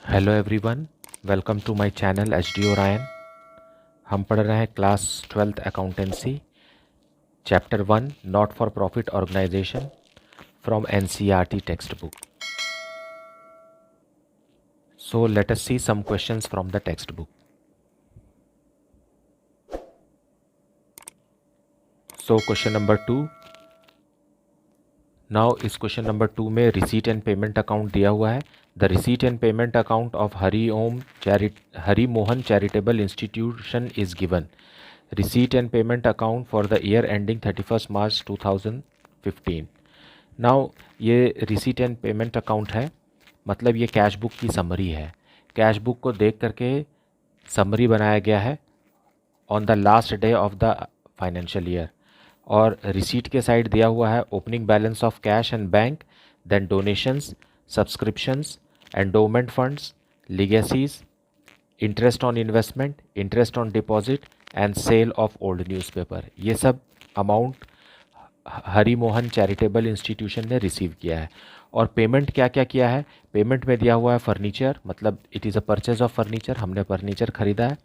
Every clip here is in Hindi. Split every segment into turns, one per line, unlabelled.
Hello everyone, welcome to my channel HD Orion. हम पढ़ रहे हैं class 12th accountancy, chapter 1 not for profit organisation from NCERT text book. So let us see some questions from the text book. So question number 2। Now इस क्वेश्चन नंबर 2 में रिसीट एंड पेमेंट अकाउंट दिया हुआ है। The receipt and payment account of Hari Mohan charitable institution is given. Receipt and payment account for the year ending 31 March 2015। Now ये रिसीट एंड पेमेंट अकाउंट है, मतलब ये कैश बुक की समरी है। कैश बुक को देख करके समरी बनाया गया है on the last day of the financial year. और रिसीट के साइड दिया हुआ है opening balance of cash and bank, then donations, subscriptions, endowment funds, legacies, interest on investment, interest on deposit and sale of old newspaper. ये सब amount Hari Mohan charitable institution ने रिसीव किया है। और पेमेंट क्या क्या किया है? पेमेंट में दिया हुआ है फर्नीचर, मतलब it is a purchase of furniture, हमने फर्नीचर खरीदा है।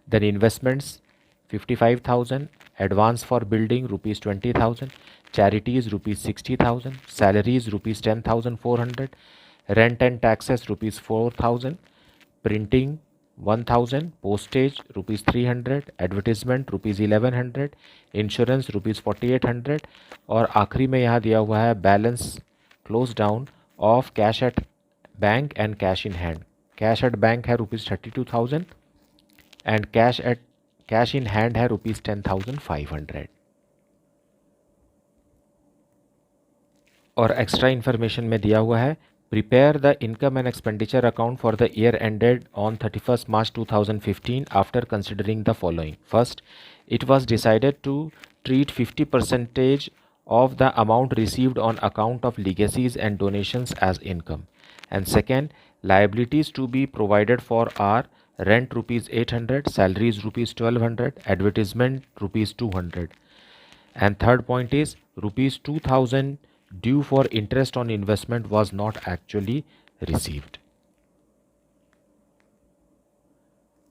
Then investments 55,000, advance for building ₹20,000, charities ₹60,000, salaries ₹10,400, rent and taxes ₹4,000, printing 1,000, postage ₹300, advertisement ₹1100, insurance ₹4800। और आखिरी में यहाँ दिया हुआ है balance close down of cash at bank and cash in hand. Cash at bank है ₹32,000 एंड कैश इन हैंड है ₹10,500। और एक्स्ट्रा इन्फॉर्मेशन में दिया हुआ है prepare the income and expenditure account for the year ended on 31 March 2015 after considering the following. First, it was decided to treat 50% of the amount received on account of legacies and donations as income. And second, liabilities to be provided for are rent ₹800, salaries ₹1,200, advertisement ₹200. And third point is ₹2,000 due for interest on investment was not actually received.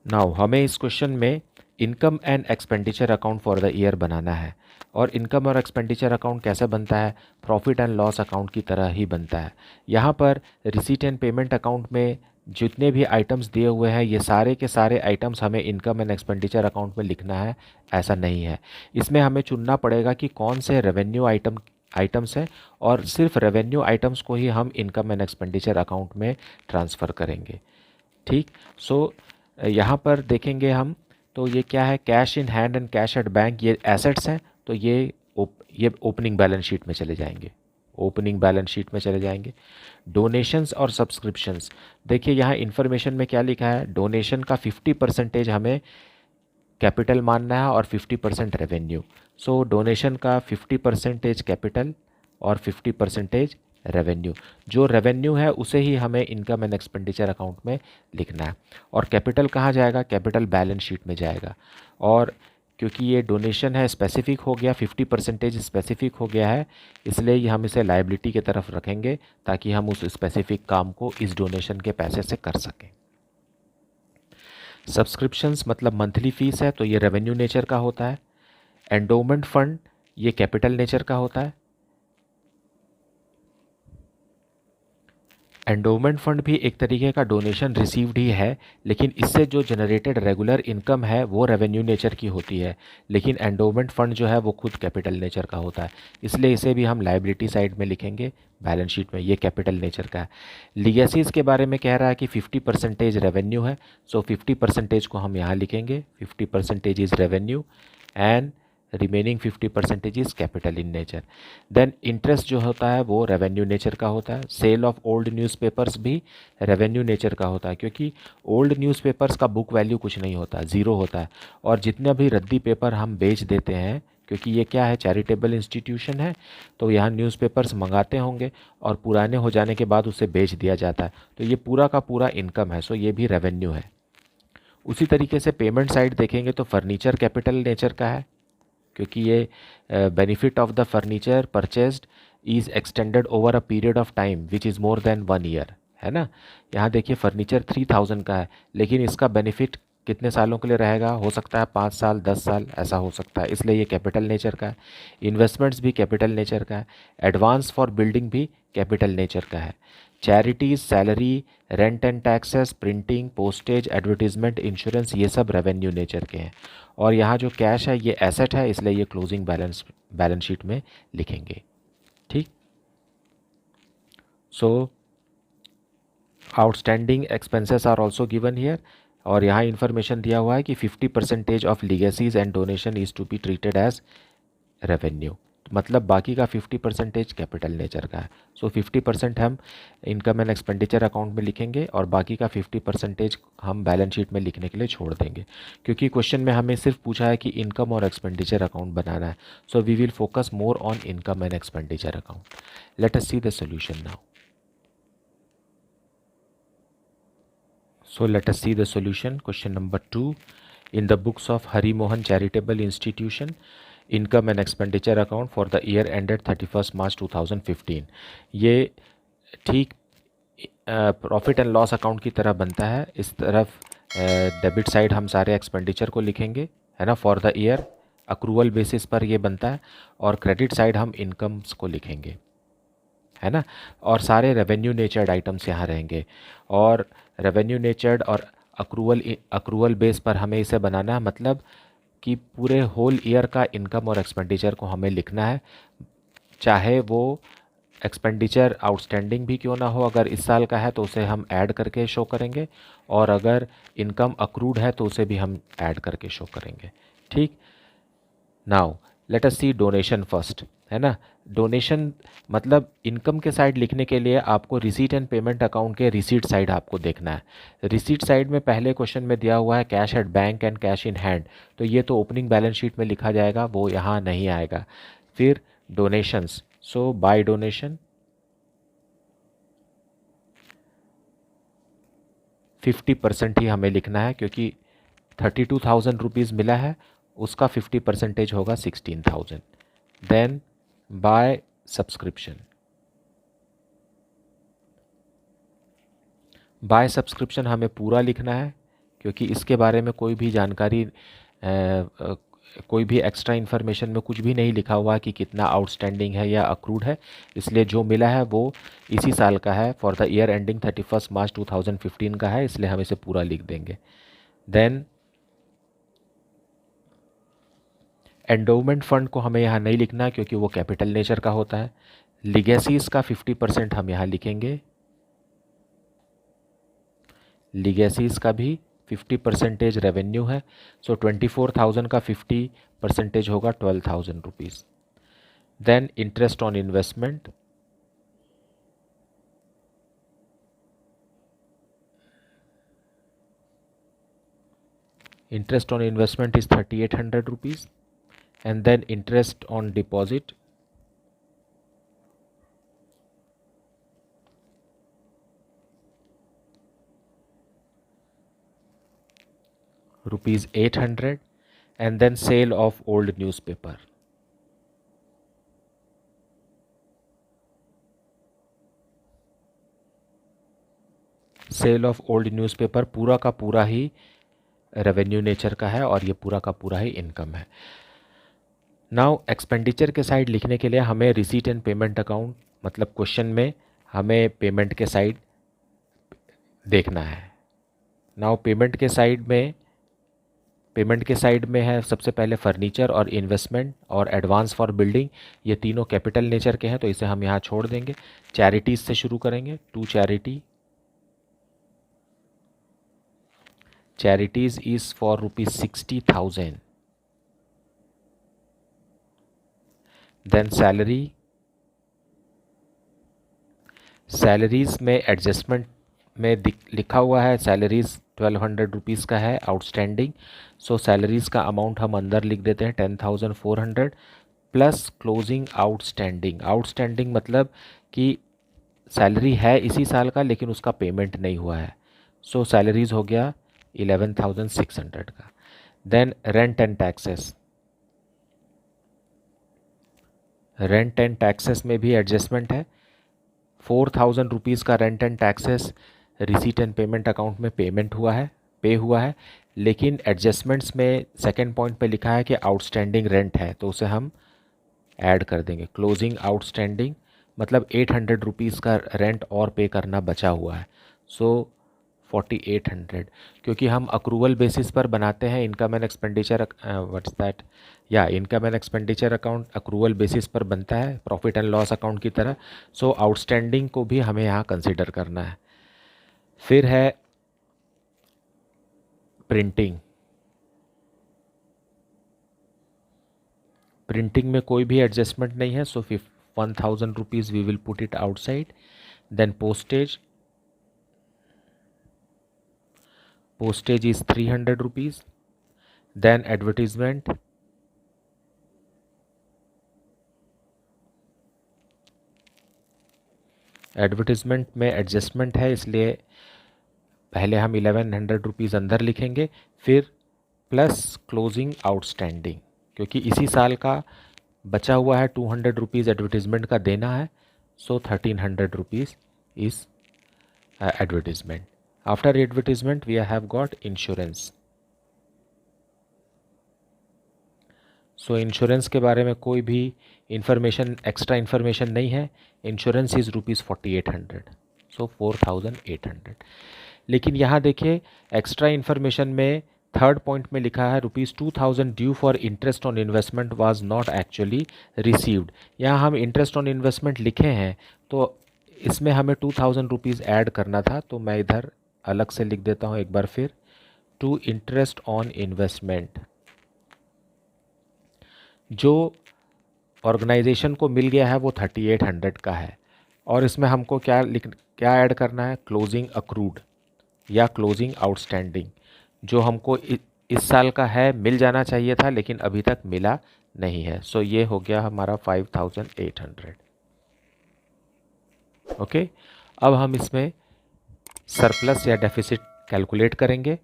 Now हमें इस क्वेश्चन में income and expenditure account for the year बनाना है। और इनकम और एक्सपेंडिचर अकाउंट कैसे बनता है? प्रॉफिट एंड लॉस अकाउंट की तरह ही बनता है। यहाँ पर रिसीट एंड पेमेंट अकाउंट में जितने भी आइटम्स दिए हुए हैं, ये सारे के सारे आइटम्स हमें इनकम एंड एक्सपेंडिचर अकाउंट में लिखना है, ऐसा नहीं है। इसमें हमें चुनना पड़ेगा कि कौन से रेवेन्यू आइटम्स हैं, और सिर्फ रेवेन्यू आइटम्स को ही हम इनकम एंड एक्सपेंडिचर अकाउंट में ट्रांसफ़र करेंगे। ठीक, सो यहाँ पर देखेंगे हम, तो ये क्या है? Cash in hand and cash at bank, ये एसेट्स हैं, तो ये ओपनिंग बैलेंस शीट में चले जाएंगे। ओपनिंग बैलेंस शीट में चले जाएंगे। डोनेशंस और सब्सक्रिप्शंस, देखिए यहाँ इन्फॉर्मेशन में क्या लिखा है? डोनेशन का 50% हमें कैपिटल मानना है और 50% रेवेन्यू। सो डोनेशन का 50% कैपिटल और 50% रेवेन्यू। जो रेवेन्यू है उसे ही हमें इनकम एंड एक्सपेंडिचर अकाउंट में लिखना है। और कैपिटल कहाँ जाएगा? कैपिटल बैलेंस शीट में जाएगा। और क्योंकि ये डोनेशन है, स्पेसिफिक हो गया, 50% स्पेसिफिक हो गया है, इसलिए ये हम इसे लायबिलिटी की तरफ रखेंगे ताकि हम उस स्पेसिफिक काम को इस डोनेशन के पैसे से कर सकें। सब्सक्रिप्शंस मतलब मंथली फीस है, तो ये रेवेन्यू नेचर का होता है। एंडोमेंट फंड ये कैपिटल नेचर का होता है। एंडोमेंट फंड भी एक तरीके का डोनेशन रिसीव्ड ही है, लेकिन इससे जो जनरेटेड रेगुलर इनकम है वो रेवेन्यू नेचर की होती है, लेकिन एंडोमेंट फंड जो है वो खुद कैपिटल नेचर का होता है, इसलिए इसे भी हम लायबिलिटी साइड में लिखेंगे बैलेंस शीट में। ये कैपिटल नेचर का है। लीगेसीज के बारे में कह रहा है कि 50% रेवेन्यू है, सो 50% को हम यहाँ लिखेंगे। 50% is revenue and remaining 50% is capital in nature. Then interest जो होता है वो रेवेन्यू नेचर का होता है। सेल ऑफ ओल्ड न्यूज़पेपर्स भी रेवेन्यू नेचर का होता है, क्योंकि ओल्ड न्यूज़पेपर्स का बुक वैल्यू कुछ नहीं होता, ज़ीरो होता है। और जितने भी रद्दी पेपर हम बेच देते हैं, क्योंकि ये क्या है? चैरिटेबल इंस्टीट्यूशन है, तो यहाँ न्यूज़पेपर्स मंगाते होंगे और पुराने हो जाने के बाद उसे बेच दिया जाता है, तो ये पूरा का पूरा इनकम है, सो ये भी रेवेन्यू है। उसी तरीके से पेमेंट साइड देखेंगे तो फर्नीचर कैपिटल नेचर का है, क्योंकि ये benefit of the furniture purchased is extended over a period of time which is more than 1 year, है ना। यहाँ देखिए फर्नीचर 3000 का है, लेकिन इसका बेनिफिट कितने सालों के लिए रहेगा, हो सकता है 5 साल 10 साल ऐसा हो सकता है, इसलिए ये कैपिटल नेचर का है। इन्वेस्टमेंट्स भी कैपिटल नेचर का है। एडवांस फॉर बिल्डिंग भी कैपिटल नेचर का है। Charities, salary, rent and taxes, printing, postage, advertisement, insurance, ये सब रेवेन्यू नेचर के हैं। और यहाँ जो कैश है ये एसेट है, इसलिए ये क्लोजिंग बैलेंस शीट में लिखेंगे। ठीक। So outstanding expenses are also given here, और यहाँ इन्फॉर्मेशन दिया हुआ है कि 50% of legacies and donation is to be treated as revenue, मतलब बाकी का 50% कैपिटल नेचर का है। सो 50% हम इनकम एंड एक्सपेंडिचर अकाउंट में लिखेंगे और बाकी का 50% हम बैलेंस शीट में लिखने के लिए छोड़ देंगे, क्योंकि क्वेश्चन में हमें सिर्फ पूछा है कि इनकम और एक्सपेंडिचर अकाउंट बनाना है। So we will focus more on income and expenditure account. Let us see the solution now. So let us see the solution. Question number 2. In the books of Hari Mohan Charitable Institution, income and expenditure account for the year ended 31st March 2015. ये ठीक प्रॉफिट एंड लॉस अकाउंट की तरह बनता है। इस तरफ डेबिट साइड हम सारे एक्सपेंडिचर को लिखेंगे, है ना, for the year accrual basis पर ये बनता है, और क्रेडिट साइड हम इनकम्स को लिखेंगे, है ना। और सारे रेवेन्यू नेचर्ड आइटम्स यहाँ रहेंगे, और रेवेन्यू नेचर्ड और अक्रूवल बेस पर हमें इसे बनाना है, मतलब कि पूरे होल ईयर का इनकम और एक्सपेंडिचर को हमें लिखना है, चाहे वो एक्सपेंडिचर आउटस्टैंडिंग भी क्यों ना हो। अगर इस साल का है तो उसे हम ऐड करके शो करेंगे, और अगर इनकम अक्रूड है तो उसे भी हम ऐड करके शो करेंगे। ठीक। नाउ लेट अस सी डोनेशन फर्स्ट, है ना। डोनेशन मतलब इनकम के साइड लिखने के लिए आपको रिसीट एंड पेमेंट अकाउंट के रिसीट साइड आपको देखना है। रिसीट साइड में पहले क्वेश्चन में दिया हुआ है cash at bank and cash in hand, तो ये तो ओपनिंग बैलेंस शीट में लिखा जाएगा, वो यहाँ नहीं आएगा। फिर डोनेशंस, सो बाय डोनेशन 50% ही हमें लिखना है, क्योंकि 32,000 रुपीज़ मिला है, उसका 50% होगा 16,000। Then by subscription, by subscription हमें पूरा लिखना है, क्योंकि इसके बारे में कोई भी जानकारी कोई भी एक्स्ट्रा इन्फॉर्मेशन में कुछ भी नहीं लिखा हुआ कि कितना आउटस्टैंडिंग है या अक्रूड है, इसलिए जो मिला है वो इसी साल का है, for the year ending 31 March 2015 का है, इसलिए हम इसे पूरा लिख देंगे। देन एंडोमेंट फंड को हमें यहाँ नहीं लिखना, क्योंकि वो कैपिटल नेचर का होता है। लीगेसीज का 50% हम यहाँ लिखेंगे, लीगेसीज का भी 50% रेवेन्यू है, सो 24,000 का 50% होगा 12,000 rupees. Then interest on investment, interest on investment is 3,800 rupees, and then interest on deposit rupees 800, and then sale of old newspaper, sale of old newspaper पूरा का पूरा ही रेवेन्यू नेचर का है, और ये पूरा का पूरा ही इनकम है। नाउ एक्सपेंडिचर के साइड लिखने के लिए हमें रिसीट एंड पेमेंट अकाउंट, मतलब क्वेश्चन में हमें पेमेंट के साइड देखना है। नाउ पेमेंट के साइड में है सबसे पहले फर्नीचर और इन्वेस्टमेंट और एडवांस फॉर बिल्डिंग, ये तीनों कैपिटल नेचर के हैं, तो इसे हम यहाँ छोड़ देंगे। चैरिटीज़ से शुरू करेंगे, to charity, charities is for rupees 60,000. Then salaries में एडजस्टमेंट में लिखा हुआ है, सैलरीज 1,200 रुपीज़ का है आउटस्टैंडिंग, सो सैलरीज का अमाउंट हम अंदर लिख देते हैं 10,400 प्लस क्लोजिंग आउटस्टैंडिंग। आउटस्टैंडिंग मतलब कि सैलरी है इसी साल का, लेकिन उसका पेमेंट नहीं हुआ है, सो सैलरीज हो गया 11,600 का। Then rent and taxes, rent and taxes में भी एडजस्टमेंट है, 4,000 रुपीज़ का rent and taxes receipt and payment account में पे हुआ है, लेकिन एडजस्टमेंट्स में सेकंड पॉइंट पे लिखा है कि आउटस्टैंडिंग रेंट है, तो उसे हम ऐड कर देंगे। क्लोजिंग आउटस्टैंडिंग मतलब 800 रुपीज़ का रेंट और पे करना बचा हुआ है, सो 4800, क्योंकि हम अक्रूवल बेसिस पर बनाते हैं income and expenditure, what's that, या income and expenditure account accrual basis पर बनता है प्रॉफिट एंड लॉस अकाउंट की तरह। सो आउटस्टैंडिंग को भी हमें यहाँ कंसिडर करना है। फिर है प्रिंटिंग। प्रिंटिंग में कोई भी एडजस्टमेंट नहीं है, so 1000 rupees we will put it outside. Then postage is 300 rupees. Then advertisement, में एडजस्टमेंट है, इसलिए पहले हम 1100 रुपीज़ अंदर लिखेंगे, फिर प्लस क्लोजिंग आउटस्टैंडिंग, क्योंकि इसी साल का बचा हुआ है 200 रुपीज़ एडवर्टीज़मेंट का देना है, so 1300 rupees is advertisement. After advertisement we have got insurance. So insurance के बारे में कोई भी इंफॉर्मेशन, एक्स्ट्रा इंफॉर्मेशन नहीं है। इंश्योरेंस इज़ रुपीज़ 4800, सो 4800। लेकिन यहाँ देखिए एक्स्ट्रा इन्फॉर्मेशन में थर्ड पॉइंट में लिखा है ₹2000 due for interest on investment was not actually received. यहाँ हम इंटरेस्ट ऑन इन्वेस्टमेंट लिखे हैं, तो इसमें हमें 2000 रुपीज़ ऐड करना था, तो मैं इधर अलग से लिख देता हूँ एक बार फिर, टू इंटरेस्ट ऑन इन्वेस्टमेंट। जो ऑर्गेनाइजेशन को मिल गया है वो 3800 का है, और इसमें हमको क्या ऐड करना है, क्लोजिंग अक्रूड या क्लोजिंग आउटस्टैंडिंग, जो हमको इस साल का है, मिल जाना चाहिए था लेकिन अभी तक मिला नहीं है। सो ये हो गया हमारा 5800। ओके, अब हम इसमें सरप्लस या डेफिसिट कैलकुलेट करेंगे।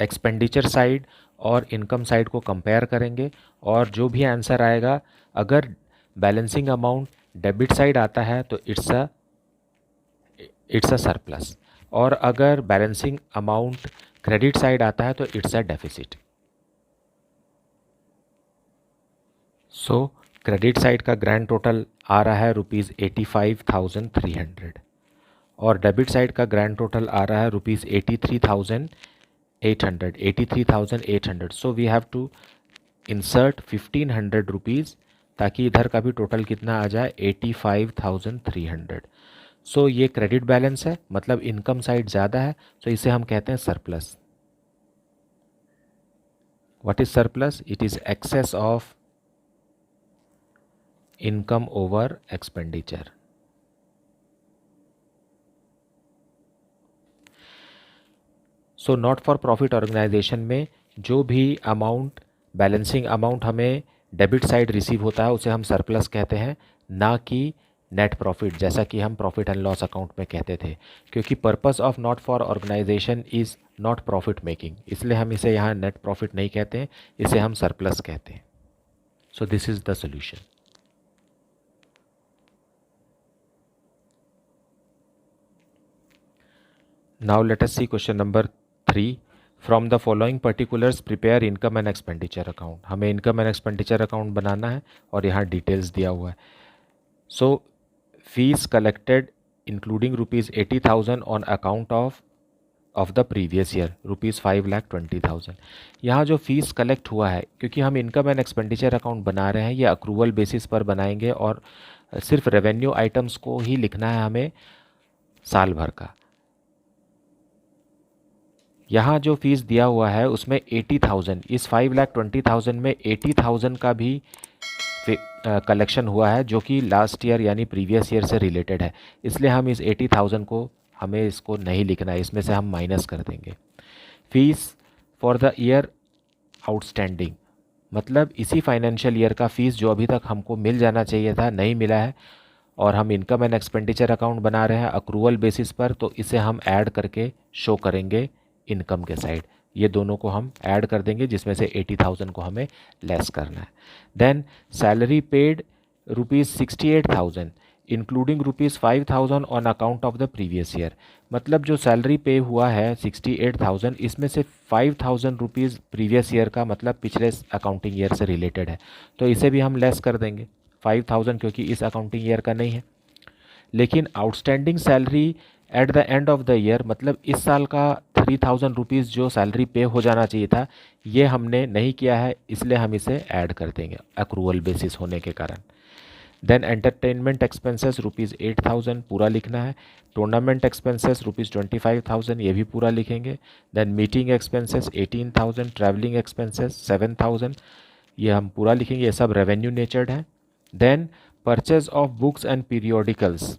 एक्सपेंडिचर साइड और इनकम साइड को कंपेयर करेंगे, और जो भी आंसर आएगा, अगर बैलेंसिंग अमाउंट डेबिट साइड आता है तो इट्स अ सरप्लस, और अगर बैलेंसिंग अमाउंट क्रेडिट साइड आता है तो it's a deficit. So credit side का ग्रैंड टोटल आ रहा है ₹85,300, और डेबिट साइड का ग्रैंड टोटल आ रहा है ₹83,800। So we have to insert 1500 rupees, ताकि इधर का भी टोटल कितना आ जाए, 85,300। सो ये क्रेडिट बैलेंस है, मतलब इनकम साइड ज़्यादा है, सो इसे हम कहते हैं surplus. What is surplus? It is excess of income over expenditure. So not for profit organization में जो भी अमाउंट, बैलेंसिंग अमाउंट हमें डेबिट साइड रिसीव होता है उसे हम सरप्लस कहते हैं, ना कि नेट प्रॉफिट, जैसा कि हम प्रॉफिट एंड लॉस अकाउंट में कहते थे, क्योंकि purpose of not for organization is not profit making, इसलिए हम इसे यहाँ नेट प्रॉफिट नहीं कहते हैं, इसे हम सरप्लस कहते हैं। So this is the solution. Now let us see question number 3। From the following particulars prepare income and expenditure account. हमें इनकम एंड एक्सपेंडिचर अकाउंट बनाना है, और यहाँ डिटेल्स दिया हुआ है। So fees collected including ₹80,000 on account of the previous year ₹5,20,000। यहाँ जो फीस कलेक्ट हुआ है, क्योंकि हम इनकम एंड एक्सपेंडिचर अकाउंट बना रहे हैं, ये अक्रूवल बेसिस पर बनाएंगे, और सिर्फ रेवेन्यू आइटम्स को ही लिखना है हमें साल भर का। यहाँ जो फीस दिया हुआ है उसमें 80,000, इस 5,20,000 में 80,000 का भी कलेक्शन हुआ है, जो कि लास्ट ईयर यानी प्रीवियस ईयर से रिलेटेड है, इसलिए हम इस 80,000 को, हमें इसको नहीं लिखना है, इसमें से हम माइनस कर देंगे। Fees for the year outstanding, मतलब इसी फाइनेंशियल ईयर का फीस जो अभी तक हमको मिल जाना चाहिए था, नहीं मिला है, और हम इनकम एंड एक्सपेंडिचर अकाउंट बना रहे हैं अक्रूवल बेसिस पर, तो इसे हम ऐड करके शो करेंगे इनकम के साइड। ये दोनों को हम ऐड कर देंगे, जिसमें से 80,000 को हमें लेस करना है। Then salary paid ₹68,000, including ₹5,000 on account of the previous year. मतलब जो सैलरी पे हुआ है 68,000, इसमें से ₹5,000 प्रीवियस ईयर का, मतलब पिछले अकाउंटिंग ईयर से रिलेटेड है, तो इसे भी हम लेस कर देंगे 5,000, क्योंकि इस अकाउंटिंग ईयर का नहीं है। लेकिन outstanding salary at the end of the year, मतलब इस साल का ₹3,000 जो सैलरी पे हो जाना चाहिए था, ये हमने नहीं किया है, इसलिए हम इसे ऐड कर देंगे अक्रूवल बेसिस होने के कारण। देन एंटरटेनमेंट एक्सपेंसेस ₹8,000 पूरा लिखना है। टूर्नामेंट एक्सपेंसेस ₹25,000, ये भी पूरा लिखेंगे। Then meeting expenses 18,000, travelling expenses 7,000, ये हम पूरा लिखेंगे, ये सब रेवेन्यू नेचर्ड है। Then purchase of books and periodicals,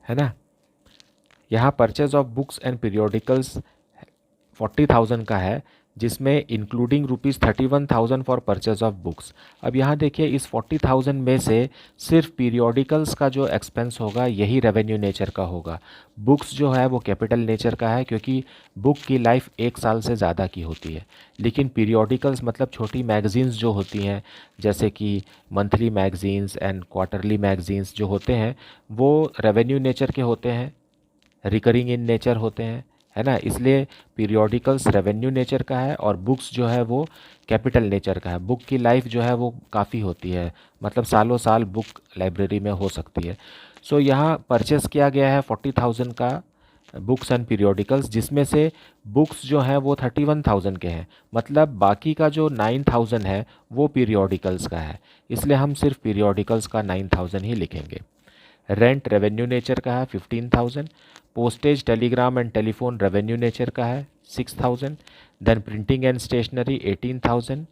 है ना, यहाँ purchase of books and periodicals 40,000 का है, जिसमें including ₹31,000 for purchase of books. अब यहाँ देखिए, इस 40,000 में से सिर्फ पीरियोडिकल्स का जो एक्सपेंस होगा यही रेवेन्यू नेचर का होगा। बुक्स जो है वो कैपिटल नेचर का है, क्योंकि बुक की लाइफ 1 साल से ज़्यादा की होती है। लेकिन पीरियोडिकल्स मतलब छोटी मैगजीन्स जो होती हैं, जैसे कि monthly magazines and quarterly magazines जो होते हैं, वो रेवेन्यू नेचर के होते हैं, रिकरिंग इन नेचर होते हैं, है ना। इसलिए पीरियोडिकल्स रेवेन्यू नेचर का है और बुक्स जो है वो कैपिटल नेचर का है। बुक की लाइफ जो है वो काफ़ी होती है, मतलब सालों साल बुक लाइब्रेरी में हो सकती है। सो यहाँ परचेस किया गया है 40,000 का बुक्स एंड पीरियोडिकल्स, जिसमें से बुक्स जो हैं वो 31,000 के हैं, मतलब बाकी का जो 9,000 है वो पीरियोडिकल्स का है, इसलिए हम सिर्फ पीरियोडिकल्स का 9,000 ही लिखेंगे। रेंट रेवेन्यू नेचर का है 15,000। Postage, telegram and telephone revenue nature का है 6,000। Then printing and stationery 18,000।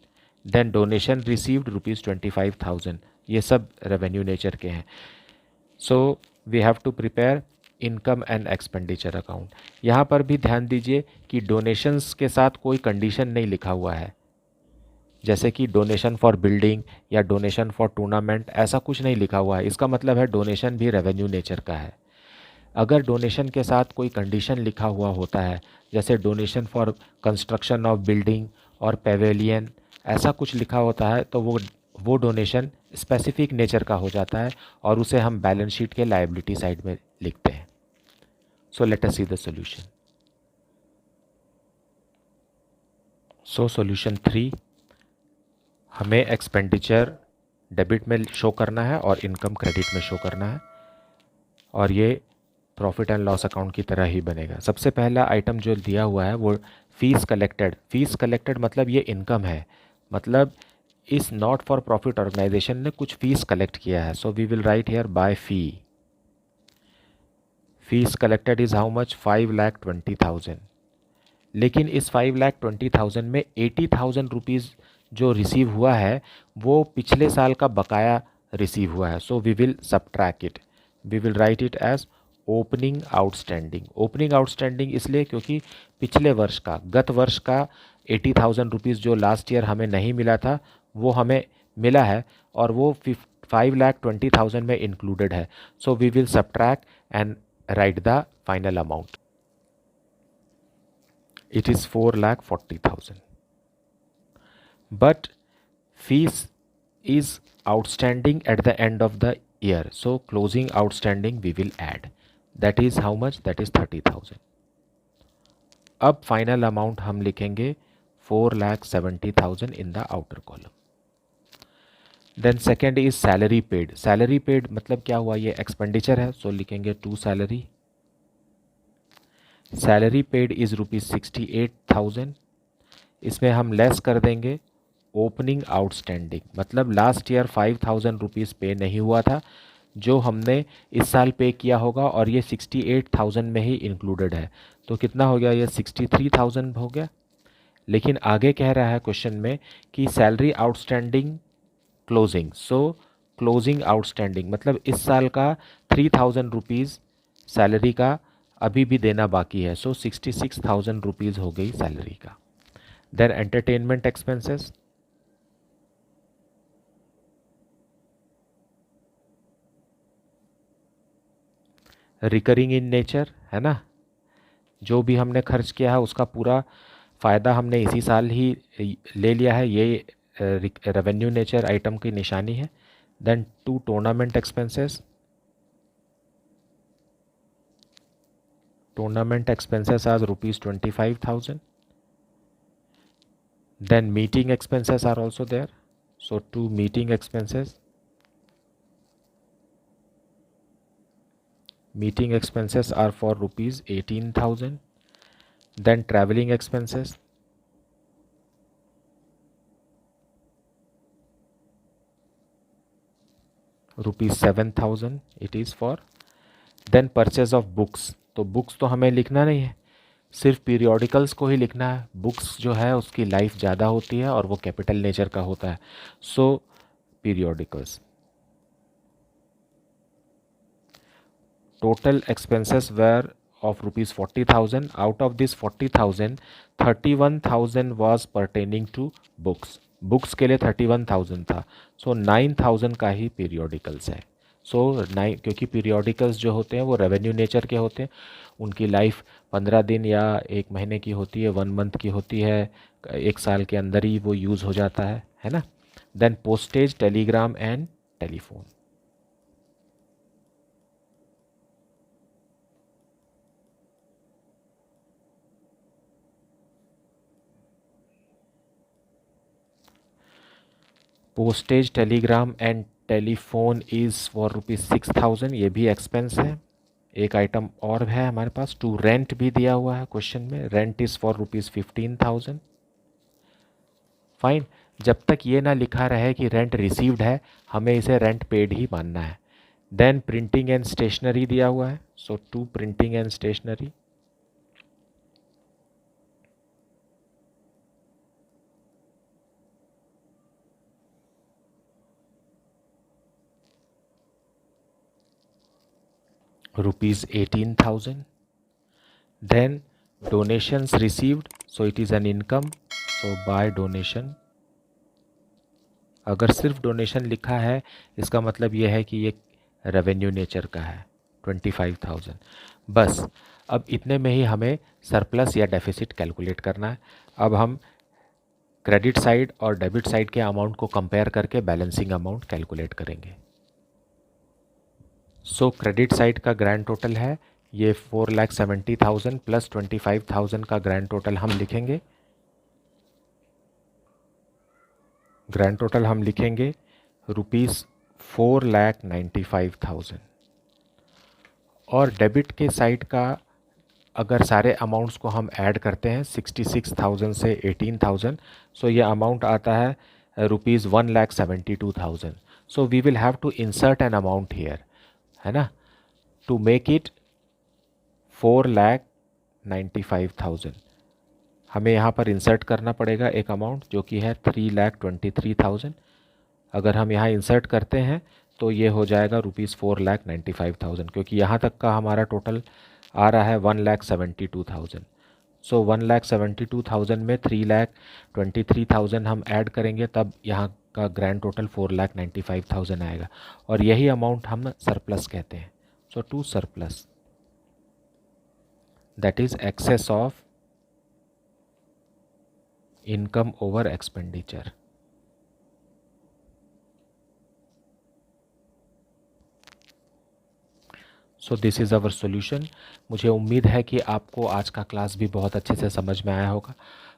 Then donation received ₹25,000, ये सब रेवेन्यू नेचर के हैं। So we have to prepare income and expenditure account. यहाँ पर भी ध्यान दीजिए कि डोनेशंस के साथ कोई कंडीशन नहीं लिखा हुआ है, जैसे कि डोनेशन फॉर बिल्डिंग या डोनेशन फॉर टूर्नामेंट, ऐसा कुछ नहीं लिखा हुआ है। इसका मतलब है डोनेशन भी रेवेन्यू नेचर का है। अगर डोनेशन के साथ कोई कंडीशन लिखा हुआ होता है, जैसे donation for construction of building और पेवेलियन, ऐसा कुछ लिखा होता है, तो वो डोनेशन स्पेसिफिक नेचर का हो जाता है और उसे हम बैलेंस शीट के लायबिलिटी साइड में लिखते हैं। सो let us see the solution. So solution 3, हमें एक्सपेंडिचर डेबिट में शो करना है और इनकम क्रेडिट में शो करना है, और ये प्रॉफिट एंड लॉस अकाउंट की तरह ही बनेगा। सबसे पहला आइटम जो दिया हुआ है वो फीस कलेक्टेड। फीस कलेक्टेड मतलब ये इनकम है, मतलब इस नॉट फॉर प्रॉफिट ऑर्गेनाइजेशन ने कुछ फीस कलेक्ट किया है। So we will write here by fee. Fees collected is how much? 5,20,000। लेकिन इस 5,20,000 में 80,000 रुपीज़ जो रिसीव हुआ है वो पिछले साल का बकाया रिसीव हुआ है। So we will subtract it, we will write it as opening outstanding. Opening outstanding इसलिए क्योंकि पिछले वर्ष का, गत वर्ष का 80,000 रुपीज़ जो लास्ट ईयर हमें नहीं मिला था वो हमें मिला है, और वो 5,20,000 में इंक्लूडेड है। So we will subtract and write the final amount. It is 4,40,000. But fees is outstanding at the end of the year. So closing outstanding we will add. That is how much? That is 30,000. अब फाइनल अमाउंट हम लिखेंगे 4,70,000 in the outer column. Then second is salary paid. Salary paid मतलब क्या हुआ? ये एक्सपेंडिचर है, सो लिखेंगे to salary. Salary paid is ₹68,000। इसमें हम लेस कर देंगे ओपनिंग आउटस्टैंडिंग, मतलब लास्ट ईयर 5,000 रुपीज़ पे नहीं हुआ था, जो हमने इस साल पे किया होगा, और ये 68,000 में ही इंक्लूडेड है। तो कितना हो गया? ये 63,000 हो गया। लेकिन आगे कह रहा है क्वेश्चन में कि सैलरी आउटस्टैंडिंग क्लोजिंग। सो क्लोजिंग आउटस्टैंडिंग मतलब इस साल का 3,000 रुपीज़ सैलरी का अभी भी देना बाकी है। सो 66,000 रुपीज़ हो गई सैलरी का। Then entertainment expenses, recurring in nature, है ना, जो भी हमने खर्च किया है उसका पूरा फ़ायदा हमने इसी साल ही ले लिया है, ये रेवेन्यू नेचर आइटम की निशानी है। Then 2 tournament expenses. Tournament expenses are rupees 25,000. Then meeting expenses are also there. So 2 meeting expenses. Meeting expenses are for rupees 18,000. Then traveling expenses. Rupees 7,000 it is for. Then purchase of books. तो बुक्स तो हमें लिखना नहीं है, सिर्फ पीरियोडिकल्स को ही लिखना है. बुक्स जो है उसकी लाइफ ज़्यादा होती है और वो कैपिटल नेचर का होता है. So periodicals. Total expenses were of rupees 40,000. Out of this 40,000, 31,000 was pertaining to books. Books के लिए 31,000 था. सो 9,000 का ही पीरियोडिकल्स है. सो क्योंकि पीरियोडिकल्स जो होते हैं वो रेवेन्यू नेचर के होते हैं, उनकी लाइफ 15 दिन या 1 महीने की होती है, 1 मंथ की होती है, 1 साल के अंदर ही वो यूज़ हो जाता है ना. Then postage, telegram and telephone. Postage, telegram and telephone is for rupees 6,000. ये भी एक्सपेंस है. एक आइटम और है हमारे पास, टू रेंट भी दिया हुआ है क्वेश्चन में. Rent is for rupees 15,000. Fine. जब तक ये ना लिखा रहे कि रेंट रिसीव्ड है, हमें इसे रेंट पेड ही मानना है. देन प्रिंटिंग एंड स्टेशनरी दिया हुआ है. So to printing and stationery. rupees 18,000. Then donations received, so it is an income, so by donation. अगर सिर्फ डोनेशन लिखा है इसका मतलब ये है कि ये रेवेन्यू नेचर का है. 25,000. बस अब इतने में ही हमें सरप्लस या डेफिसिट कैलकुलेट करना है. अब हम क्रेडिट साइड और डेबिट साइड के अमाउंट को कंपेयर करके बैलेंसिंग अमाउंट कैलकुलेट करेंगे. सो क्रेडिट साइड का ग्रैंड टोटल है ये 4,70,000 प्लस 25,000 का ग्रैंड टोटल हम लिखेंगे. ग्रैंड टोटल हम लिखेंगे रुपीज़ 4,95,000. और डेबिट के साइड का अगर सारे अमाउंट्स को हम ऐड करते हैं 66,000 से 18,000, सो ये अमाउंट आता है rupees 1,72,000. So we will have to insert an amount here, है ना, टू मेक इट 4,95,000. हमें यहाँ पर इंसर्ट करना पड़ेगा एक अमाउंट जो कि है 3,23,000. अगर हम यहाँ इंसर्ट करते हैं तो ये हो जाएगा रुपीज़ 4,95,000, क्योंकि यहाँ तक का हमारा टोटल आ रहा है 1,72,000. सो 1,72,000 में 3,23,000 हम ऐड करेंगे, तब यहाँ का ग्रैंड टोटल 4,95,000 आएगा. और यही अमाउंट हम सरप्लस कहते हैं. So to surplus, that is excess of income over expenditure. So this is our solution. मुझे उम्मीद है कि आपको आज का क्लास भी बहुत अच्छे से समझ में आया होगा.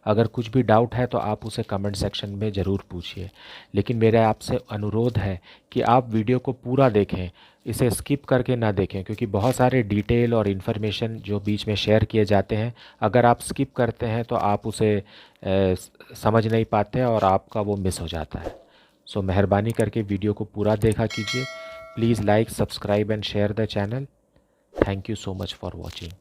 अगर कुछ भी डाउट है तो आप उसे कमेंट सेक्शन में ज़रूर पूछिए. लेकिन मेरा आपसे अनुरोध है कि आप वीडियो को पूरा देखें, इसे स्किप करके ना देखें, क्योंकि बहुत सारे डिटेल और इन्फॉर्मेशन जो बीच में शेयर किए जाते हैं, अगर आप स्किप करते हैं तो आप उसे समझ नहीं पाते और आपका वो मिस हो जाता है. सो मेहरबानी करके वीडियो को पूरा देखा कीजिए. Please like, subscribe and share the channel. Thank you so much for watching.